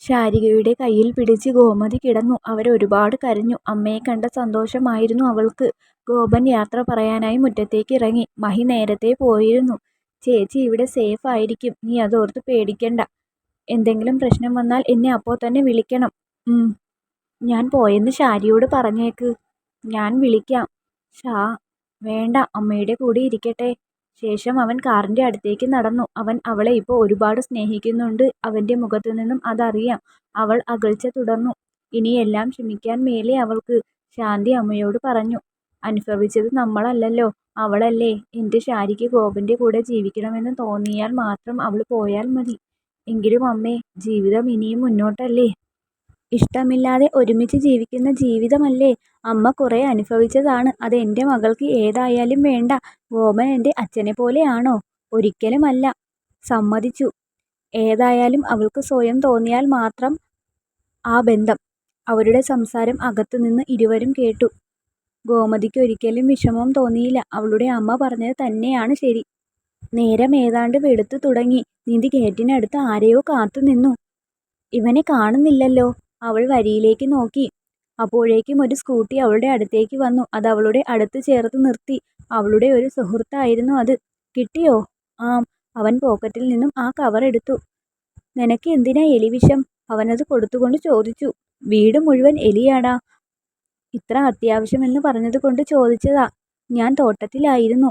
ശാരികയുടെ കയ്യിൽ പിടിച്ച് ഗോമതി കിടന്നു. അവരൊരുപാട് കരഞ്ഞു. അമ്മയെ കണ്ട സന്തോഷമായിരുന്നു അവൾക്ക്. ഗോപൻ യാത്ര പറയാനായി മുറ്റത്തേക്ക് ഇറങ്ങി. മഹി നേരത്തെ പോയിരുന്നു. ചേച്ചി ഇവിടെ സേഫ് ആയിരിക്കും. നീ അതോർത്ത് പേടിക്കണ്ട. എന്തെങ്കിലും പ്രശ്നം വന്നാൽ എന്നെ അപ്പോൾ തന്നെ വിളിക്കണം. ഞാൻ പോയെന്ന് ശാരിയോട് പറഞ്ഞേക്ക്. ഞാൻ വിളിക്കാം. വേണ്ട, അമ്മയുടെ കൂടെ ഇരിക്കട്ടെ. ശേഷം അവൻ കാറിന്റെ അടുത്തേക്ക് നടന്നു. അവൻ അവളെ ഇപ്പോൾ ഒരുപാട് സ്നേഹിക്കുന്നുണ്ട്. അവന്റെ മുഖത്തു നിന്നും അതറിയാം. അവൾ അകൽച്ച തുടർന്നു. ഇനിയെല്ലാം ക്ഷമിക്കാൻ മേലെ അവൾക്ക്. ശാന്തി അമ്മയോട് പറഞ്ഞു. അനുഭവിച്ചത് നമ്മളല്ലല്ലോ, അവളല്ലേ. എന്റെ ശാരിക്ക് ഗോപന്റെ കൂടെ ജീവിക്കണമെന്ന് തോന്നിയാൽ മാത്രം അവൾ പോയാൽ മതി. എങ്കിലും അമ്മേ, ജീവിതം ഇനിയും മുന്നോട്ടല്ലേ. ഇഷ്ടമില്ലാതെ ഒരുമിച്ച് ജീവിക്കുന്ന ജീവിതമല്ലേ. അമ്മ കുറെ അനുഭവിച്ചതാണ്. അത് എൻ്റെ മകൾക്ക് ഏതായാലും വേണ്ട. ഗോപൻ എൻ്റെ അച്ഛനെ പോലെയാണോ? ഒരിക്കലുമല്ല. സമ്മതിച്ചു. ഏതായാലും അവൾക്ക് സ്വയം തോന്നിയാൽ മാത്രം ആ ബന്ധം. അവരുടെ സംസാരം അകത്തുനിന്ന് ഇരുവരും കേട്ടു. ഗോമതിക്ക് ഒരിക്കലും വിഷമം തോന്നിയില്ല. അവളുടെ അമ്മ പറഞ്ഞത് തന്നെയാണ് ശരി. നേരം ഏതാണ്ട് വെളുത്തു തുടങ്ങി. നിധി ഗേറ്റിനടുത്ത് ആരെയോ കാത്തുനിന്നു. ഇവനെ കാണുന്നില്ലല്ലോ. അവൾ വരിയിലേക്ക് നോക്കി. അപ്പോഴേക്കും ഒരു സ്കൂട്ടി അവളുടെ അടുത്തേക്ക് വന്നു. അത് അവളുടെ അടുത്ത് ചേർത്ത് നിർത്തി. അവളുടെ ഒരു സുഹൃത്തായിരുന്നു അത്. കിട്ടിയോ? ആം. അവൻ പോക്കറ്റിൽ നിന്നും ആ കവർ എടുത്തു. നിനക്ക് എന്തിനാ എലിവിഷം? അവനത് കൊടുത്തുകൊണ്ട് ചോദിച്ചു. വീട് മുഴുവൻ എലിയാടാ. ഇത്ര അത്യാവശ്യമെന്ന് പറഞ്ഞത് കൊണ്ട് ചോദിച്ചതാ. ഞാൻ തോട്ടത്തിലായിരുന്നു.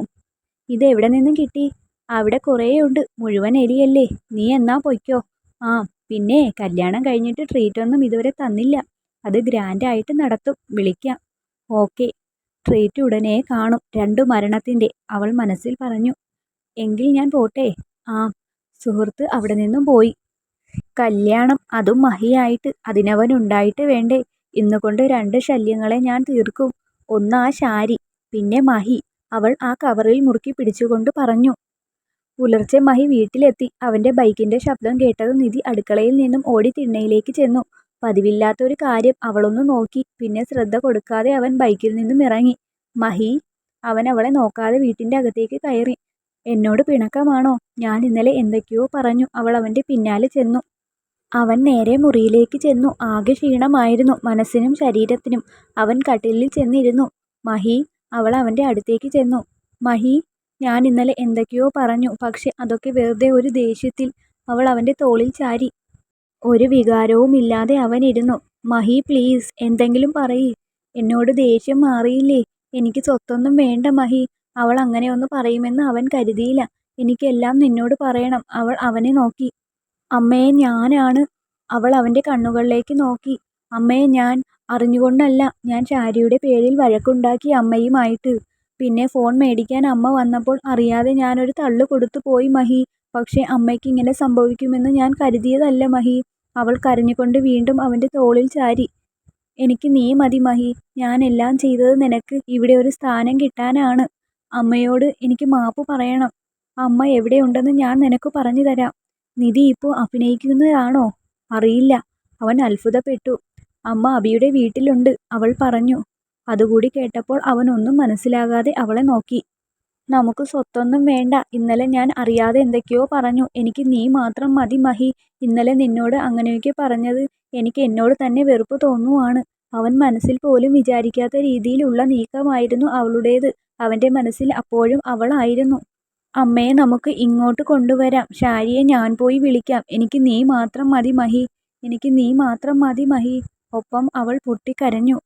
ഇത് എവിടെ നിന്നും കിട്ടി? അവിടെ കുറേയുണ്ട്. മുഴുവൻ എലിയല്ലേ. നീ എന്നാ പൊയ്ക്കോ. ആ പിന്നെ കല്യാണം കഴിഞ്ഞിട്ട് ട്രീറ്റ് ഒന്നും ഇതുവരെ തന്നില്ല. അത് ഗ്രാൻഡായിട്ട് നടത്തും. വിളിക്കാം. ഓക്കെ. ട്രീറ്റ് ഉടനെ കാണും. 2 മരണത്തിൻ്റെ, അവൾ മനസ്സിൽ പറഞ്ഞു. എങ്കിൽ ഞാൻ പോട്ടെ. ആ. സുഹൃത്ത് അവിടെ നിന്നും പോയി. കല്യാണം, അതും മഹിയായിട്ട്. അതിനവനുണ്ടായിട്ട് വേണ്ടേ. ഇന്നുകൊണ്ട് 2 ശല്യങ്ങളെ ഞാൻ തീർക്കും. ഒന്ന് ആ ശാരി, പിന്നെ മഹി, അവൾ ആ കവറിൽ മുറുക്കി പിടിച്ചുകൊണ്ട് പറഞ്ഞു. പുലർച്ചെ മഹി വീട്ടിലെത്തി. അവന്റെ ബൈക്കിന്റെ ശബ്ദം കേട്ടതും നിധി അടുക്കളയിൽ നിന്നും ഓടി തിണ്ണയിലേക്ക് ചെന്നു. പതിവില്ലാത്തൊരു കാര്യം. അവളൊന്നു നോക്കി. പിന്നെ ശ്രദ്ധ കൊടുക്കാതെ അവൻ ബൈക്കിൽ നിന്നും ഇറങ്ങി. മഹി. അവൻ അവളെ നോക്കാതെ വീട്ടിന്റെ അകത്തേക്ക് കയറി. എന്നോട് പിണക്കമാണോ? ഞാൻ ഇന്നലെ എന്തൊക്കെയോ പറഞ്ഞു. അവൾ അവന്റെ പിന്നാലെ ചെന്നു. അവൻ നേരെ മുറിയിലേക്ക് ചെന്നു. ആകെ ക്ഷീണമായിരുന്നു, മനസ്സിനും ശരീരത്തിനും. അവൻ കട്ടിലിൽ ചെന്നിരുന്നു. മഹി. അവൾ അവന്റെ അടുത്തേക്ക് ചെന്നു. മഹി, ഞാൻ ഇന്നലെ എന്തൊക്കെയോ പറഞ്ഞു. പക്ഷെ അതൊക്കെ വെറുതെ ഒരു ദേഷ്യത്തിൽ. അവൾ അവന്റെ തോളിൽ ചാരി. ഒരു വികാരവുമില്ലാതെ അവൻ ഇരുന്നു. മഹി പ്ലീസ്, എന്തെങ്കിലും പറയ്. എന്നോട് ദേഷ്യം മാറിയില്ലേ? എനിക്ക് സ്വത്തൊന്നും വേണ്ട മഹി. അവൾ അങ്ങനെയൊന്ന് പറയുമെന്ന് അവൻ കരുതിയില്ല. എനിക്കെല്ലാം നിന്നോട് പറയണം. അവൾ അവനെ നോക്കി. അമ്മയെ, ഞാനാണ്. അവൾ അവന്റെ കണ്ണുകളിലേക്ക് നോക്കി. അമ്മയെ, ഞാൻ അറിഞ്ഞുകൊണ്ടല്ല. ഞാൻ ശാരിയുടെ പേരിൽ വഴക്കുണ്ടാക്കി അമ്മയുമായിട്ട്. പിന്നെ ഫോൺ മേടിക്കാൻ അമ്മ വന്നപ്പോൾ അറിയാതെ ഞാനൊരു തള്ളു കൊടുത്തു പോയി മഹി. പക്ഷെ അമ്മയ്ക്ക് ഇങ്ങനെ സംഭവിക്കുമെന്ന് ഞാൻ കരുതിയതല്ല മഹി. അവൾ കരഞ്ഞുകൊണ്ട് വീണ്ടും അവന്റെ തോളിൽ ചാരി. എനിക്ക് നീ മതി മഹി. ഞാൻ എല്ലാം ചെയ്തത് നിനക്ക് ഇവിടെ ഒരു സ്ഥാനം കിട്ടാനാണ്. അമ്മയോട് എനിക്ക് മാപ്പ് പറയണം. അമ്മ എവിടെയുണ്ടെന്ന് ഞാൻ നിനക്ക് പറഞ്ഞു തരാം. നിധി ഇപ്പോൾ അഭിനയിക്കുന്നതാണോ? അറിയില്ല. അവൻ അത്ഭുതപ്പെട്ടു. അമ്മ അബിയുടെ വീട്ടിലുണ്ട്, അവൾ പറഞ്ഞു. അതുകൂടി കേട്ടപ്പോൾ അവനൊന്നും മനസ്സിലാകാതെ അവളെ നോക്കി. നമുക്ക് സ്വത്തൊന്നും വേണ്ട. ഇന്നലെ ഞാൻ അറിയാതെ എന്തൊക്കെയോ പറഞ്ഞു. എനിക്ക് നീ മാത്രം മതി മഹി. ഇന്നലെ നിന്നോട് അങ്ങനെയൊക്കെ പറഞ്ഞത് എനിക്ക് എന്നോട് തന്നെ വെറുപ്പ് തോന്നുവാണ്. അവൻ മനസ്സിൽ പോലും വിചാരിക്കാത്ത രീതിയിലുള്ള നീക്കമായിരുന്നു അവളുടേത്. അവന്റെ മനസ്സിൽ അപ്പോഴും അവളായിരുന്നു. അമ്മയെ നമുക്ക് ഇങ്ങോട്ട് കൊണ്ടുവരാം. ശാരിയെ ഞാൻ പോയി വിളിക്കാം. എനിക്ക് നീ മാത്രം മതി മഹി. എനിക്ക് നീ മാത്രം മതി മഹി. ഒപ്പം അവൾ പൊട്ടിക്കരഞ്ഞു.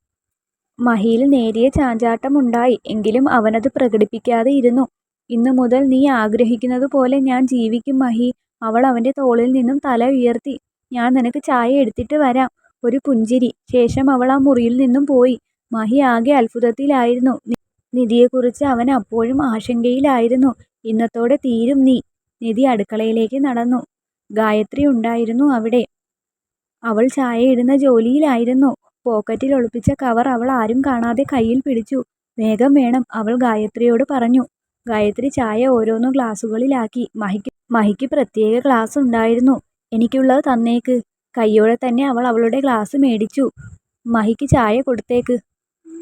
മഹിയിൽ നേരിയ ചാഞ്ചാട്ടമുണ്ടായി. എങ്കിലും അവനത് പ്രകടിപ്പിക്കാതെ ഇരുന്നു. ഇന്നു മുതൽ നീ ആഗ്രഹിക്കുന്നത് പോലെ ഞാൻ ജീവിക്കും മഹി. അവൾ അവന്റെ തോളിൽ നിന്നും തല ഉയർത്തി. ഞാൻ നിനക്ക് ചായ എടുത്തിട്ട് വരാം. ഒരു പുഞ്ചിരി. ശേഷം അവൾ ആ മുറിയിൽ നിന്നും പോയി. മഹി ആകെ അത്ഭുതത്തിലായിരുന്നു. നിധിയെക്കുറിച്ച് അവൻ അപ്പോഴും ആശങ്കയിലായിരുന്നു. ഇന്നത്തോടെ തീരും നീ. നിധി അടുക്കളയിലേക്ക് നടന്നു. ഗായത്രി ഉണ്ടായിരുന്നു അവിടെ. അവൾ ചായ ഇടുന്ന ജോലിയിലായിരുന്നു. പോക്കറ്റിൽ ഒളിപ്പിച്ച കവർ അവൾ ആരും കാണാതെ കയ്യിൽ പിടിച്ചു. വേഗം വേണം, അവൾ ഗായത്രിയോട് പറഞ്ഞു. ഗായത്രി ചായ ഓരോന്ന് ഗ്ലാസുകളിലാക്കി. മഹിക്ക് പ്രത്യേക ഗ്ലാസ് ഉണ്ടായിരുന്നു. എനിക്കുള്ളത് തന്നേക്ക്. കയ്യോടെ തന്നെ അവൾ അവളുടെ ഗ്ലാസ് മേടിച്ചു. മഹിക്ക് ചായ കൊടുത്തേക്ക്.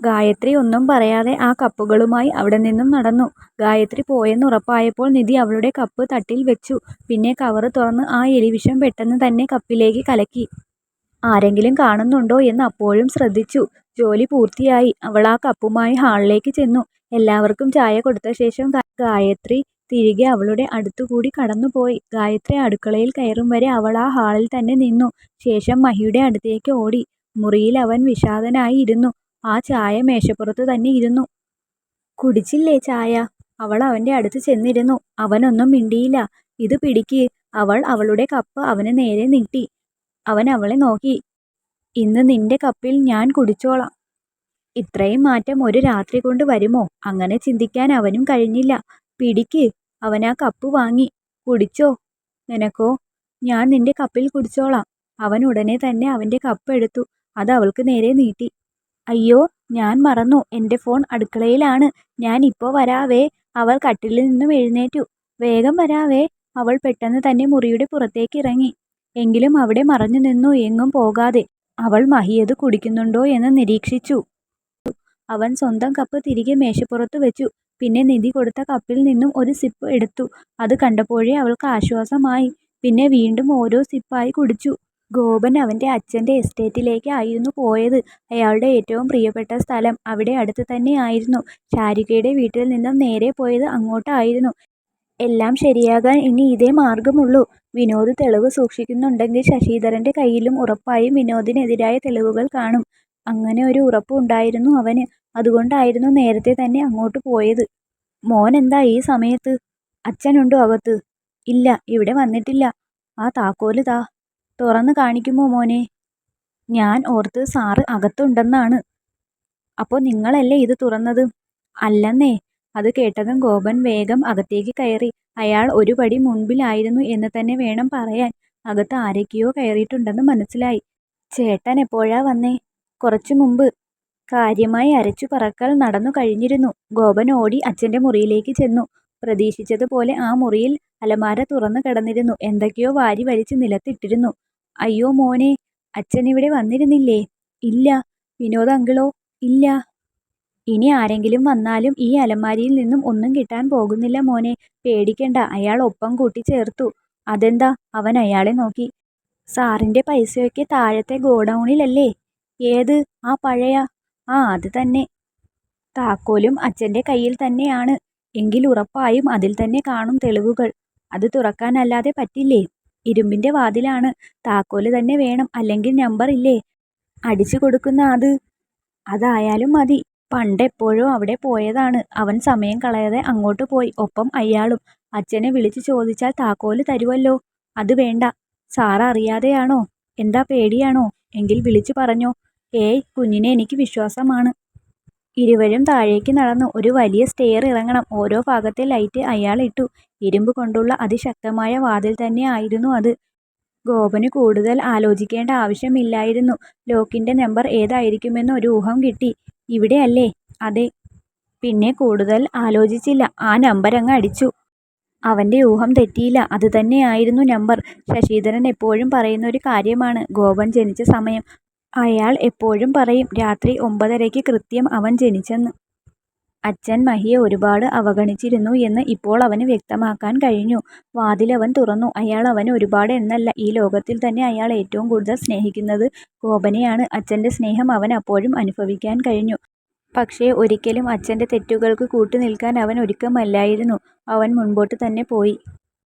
ഗായത്രി ഒന്നും പറയാതെ ആ കപ്പുകളുമായി അവിടെ നിന്നും നടന്നു. ഗായത്രി പോയെന്നുറപ്പായപ്പോൾ നിധി അവളുടെ കപ്പ് തട്ടിൽ വെച്ചു. പിന്നെ കവറ് തുറന്ന് ആ എലിവിഷം പെട്ടെന്ന് തന്നെ കപ്പിലേക്ക് കലക്കി. ആരെങ്കിലും കാണുന്നുണ്ടോ എന്ന് അപ്പോഴും ശ്രദ്ധിച്ചു. ജോലി പൂർത്തിയായി. അവൾ ആ കപ്പുമായി ഹാളിലേക്ക് ചെന്നു. എല്ലാവർക്കും ചായ കൊടുത്ത ശേഷം ഗായത്രി തിരികെ അവളുടെ അടുത്തുകൂടി കടന്നുപോയി. ഗായത്രി അടുക്കളയിൽ കയറും വരെ അവൾ ആ ഹാളിൽ തന്നെ നിന്നു. ശേഷം മഹിയുടെ അടുത്തേക്ക് ഓടി. മുറിയിൽ അവൻ വിഷാദനായി ഇരുന്നു. ആ ചായ മേശപ്പുറത്ത് തന്നെ ഇരുന്നു. കുടിച്ചില്ലേ ചായ? അവൾ അവന്റെ അടുത്ത് ചെന്നിരുന്നു. അവനൊന്നും മിണ്ടിയില്ല. ഇത് പിടിക്ക്. അവൾ അവളുടെ കപ്പ് അവന് നേരെ നീട്ടി. അവൻ അവളെ നോക്കി. ഇന്ന് നിന്റെ കപ്പിൽ ഞാൻ കുടിച്ചോളാം. ഇത്രയും മാറ്റം ഒരു രാത്രി കൊണ്ട് വരുമോ? അങ്ങനെ ചിന്തിക്കാൻ അവനും കഴിഞ്ഞില്ല. പിടിക്ക്. അവൻ ആ കപ്പ് വാങ്ങി. കുടിച്ചോ. നിനക്കോ? ഞാൻ നിന്റെ കപ്പിൽ കുടിച്ചോളാം. അവൻ ഉടനെ തന്നെ അവന്റെ കപ്പ് എടുത്തു. അത് അവൾക്ക് നേരെ നീട്ടി. അയ്യോ, ഞാൻ മറന്നു. എൻ്റെ ഫോൺ അടുക്കളയിലാണ്. ഞാൻ ഇപ്പോൾ വരാവേ. അവൾ കട്ടിലിൽ നിന്നും എഴുന്നേറ്റു. വേഗം വരാവേ. അവൾ പെട്ടെന്ന് തന്നെ മുറിയുടെ പുറത്തേക്ക് ഇറങ്ങി. എങ്കിലും അവിടെ മറഞ്ഞു നിന്നു, എങ്ങും പോകാതെ. അവൾ മഹിയത് കുടിക്കുന്നുണ്ടോ എന്ന് നിരീക്ഷിച്ചു. അവൻ സ്വന്തം കപ്പ് തിരികെ മേശപ്പുറത്ത് വെച്ചു. പിന്നെ നിധി കൊടുത്ത കപ്പിൽ നിന്നും ഒരു സിപ്പ് എടുത്തു. അത് കണ്ടപ്പോഴേ അവൾക്ക് ആശ്വാസമായി. പിന്നെ വീണ്ടും ഓരോ സിപ്പായി കുടിച്ചു. ഗോപൻ അവൻ്റെ അച്ഛൻ്റെ എസ്റ്റേറ്റിലേക്ക് ആയിരുന്നു പോയത്. അയാളുടെ ഏറ്റവും പ്രിയപ്പെട്ട സ്ഥലം അവിടെ അടുത്ത് തന്നെ ആയിരുന്നു. ശാരികയുടെ വീട്ടിൽ നിന്നും നേരെ പോയത് അങ്ങോട്ടായിരുന്നു. എല്ലാം ശരിയാകാൻ ഇനി ഇതേ മാർഗമുള്ളൂ. വിനോദ് തെളിവ് സൂക്ഷിക്കുന്നുണ്ടെങ്കിൽ ശശിധരൻ്റെ കയ്യിലും ഉറപ്പായും വിനോദിനെതിരായ തെളിവുകൾ കാണും. അങ്ങനെ ഒരു ഉറപ്പ് ഉണ്ടായിരുന്നു അവന്. അതുകൊണ്ടായിരുന്നു നേരത്തെ തന്നെ അങ്ങോട്ട് പോയത്. മോൻ എന്താ ഈ സമയത്ത്? അച്ഛനുണ്ടോ അകത്ത്? ഇല്ല, ഇവിടെ വന്നിട്ടില്ല. ആ താക്കോല് താ. തുറന്ന് കാണിക്കുമോ മോനെ? ഞാൻ ഓർത്ത് സാറ് അകത്തുണ്ടെന്നാണ്. അപ്പോൾ നിങ്ങളല്ലേ ഇത് തുറന്നത്? അല്ലെന്നേ. അത് കേട്ടതും ഗോപൻ വേഗം അകത്തേക്ക് കയറി. അയാൾ ഒരു പടി മുൻപിലായിരുന്നു എന്ന് തന്നെ വേണം പറയാൻ. അകത്ത് ആരൊക്കെയോ കയറിയിട്ടുണ്ടെന്ന് മനസ്സിലായി. ചേട്ടൻ എപ്പോഴാ വന്നേ? കുറച്ചു മുമ്പ്. കാര്യമായി അരച്ചു പറക്കൽ നടന്നു കഴിഞ്ഞിരുന്നു. ഗോപൻ ഓടി അച്ഛൻ്റെ മുറിയിലേക്ക് ചെന്നു. പ്രതീക്ഷിച്ചതുപോലെ ആ മുറിയിൽ അലമാര തുറന്നു കിടന്നിരുന്നു. എന്തൊക്കെയോ വാരി വലിച്ച് നിലത്തിട്ടിരുന്നു. അയ്യോ മോനെ, അച്ഛൻ ഇവിടെ വന്നിരുന്നില്ലേ? ഇല്ല. വിനോദ് അങ്കിളോ? ഇല്ല. ഇനി ആരെങ്കിലും വന്നാലും ഈ അലമാരിയിൽ നിന്നും ഒന്നും കിട്ടാൻ പോകുന്നില്ല മോനെ. പേടിക്കണ്ട, അയാൾ ഒപ്പം കൂട്ടിച്ചേർത്തു. അതെന്താ? അവൻ അയാളെ നോക്കി. സാറിൻ്റെ പൈസയൊക്കെ താഴത്തെ ഗോഡൗണിലല്ലേ? ഏത്? ആ പഴയ? ആ, അത് തന്നെ. താക്കോലും അച്ഛൻ്റെ കയ്യിൽ തന്നെയാണ്. എങ്കിൽ ഉറപ്പായും അതിൽ തന്നെ കാണും തെളിവുകൾ. അത് തുറക്കാനല്ലാതെ പറ്റില്ലേ? ഇരുമ്പിൻ്റെ വാതിലാണ്. താക്കോല് തന്നെ വേണം, അല്ലെങ്കിൽ നമ്പർ ഇല്ലേ അടിച്ചു കൊടുക്കുന്ന അത്? അതായാലും മതി. പണ്ടെപ്പോഴോ അവിടെ പോയതാണ്. അവൻ സമയം കളയാതെ അങ്ങോട്ട് പോയി. ഒപ്പം അയാളും. അച്ഛനെ വിളിച്ചു ചോദിച്ചാൽ താക്കോല് തരുമല്ലോ. അത് വേണ്ട. സാറ് അറിയാതെയാണോ? എന്താ, പേടിയാണോ? എങ്കിൽ വിളിച്ചു പറഞ്ഞോ. ഏയ് കുഞ്ഞിനെ എനിക്ക് വിശ്വാസമാണ്. ഇരുവരും താഴേക്ക് നടന്നു. ഒരു വലിയ സ്റ്റെയർ ഇറങ്ങണം. ഓരോ ഭാഗത്തെ ലൈറ്റ് അയാൾ ഇട്ടു. ഇരുമ്പ് കൊണ്ടുള്ള അതിശക്തമായ വാതിൽ തന്നെ ആയിരുന്നു അത്. ഗോപന് കൂടുതൽ ആലോചിക്കേണ്ട ആവശ്യമില്ലായിരുന്നു. ലോക്കിൻ്റെ നമ്പർ ഏതായിരിക്കുമെന്ന് ഒരു ഊഹം കിട്ടി. ഇവിടെ അല്ലേ? അതെ. പിന്നെ കൂടുതൽ ആലോചിച്ചില്ല. ആ നമ്പർ അങ്ങ് അടിച്ചു. അവൻ്റെ ഊഹം തെറ്റിയില്ല. അത് തന്നെയായിരുന്നു നമ്പർ. ശശിധരൻ എപ്പോഴും പറയുന്ന ഒരു കാര്യമാണ് ഗോപൻ ജനിച്ച സമയം. അയാൾ എപ്പോഴും പറയും രാത്രി 9:30-ക്ക് കൃത്യം അവൻ ജനിച്ചെന്ന്. അച്ഛൻ മഹിയെ ഒരുപാട് അവഗണിച്ചിരുന്നു എന്ന് ഇപ്പോൾ അവന് വ്യക്തമാക്കാൻ കഴിഞ്ഞു. വാതിൽ അവൻ തുറന്നു. അയാൾ അവന് ഒരുപാട് എന്നല്ല, ഈ ലോകത്തിൽ തന്നെ അയാൾ ഏറ്റവും കൂടുതൽ സ്നേഹിക്കുന്നത് ഗോപനെയാണ്. അച്ഛൻ്റെ സ്നേഹം അവൻ അപ്പോഴും അനുഭവിക്കാൻ കഴിഞ്ഞു. പക്ഷേ ഒരിക്കലും അച്ഛൻ്റെ തെറ്റുകൾക്ക് കൂട്ടുനിൽക്കാൻ അവൻ ഒരുക്കമല്ലായിരുന്നു. അവൻ മുൻപോട്ട് തന്നെ പോയി.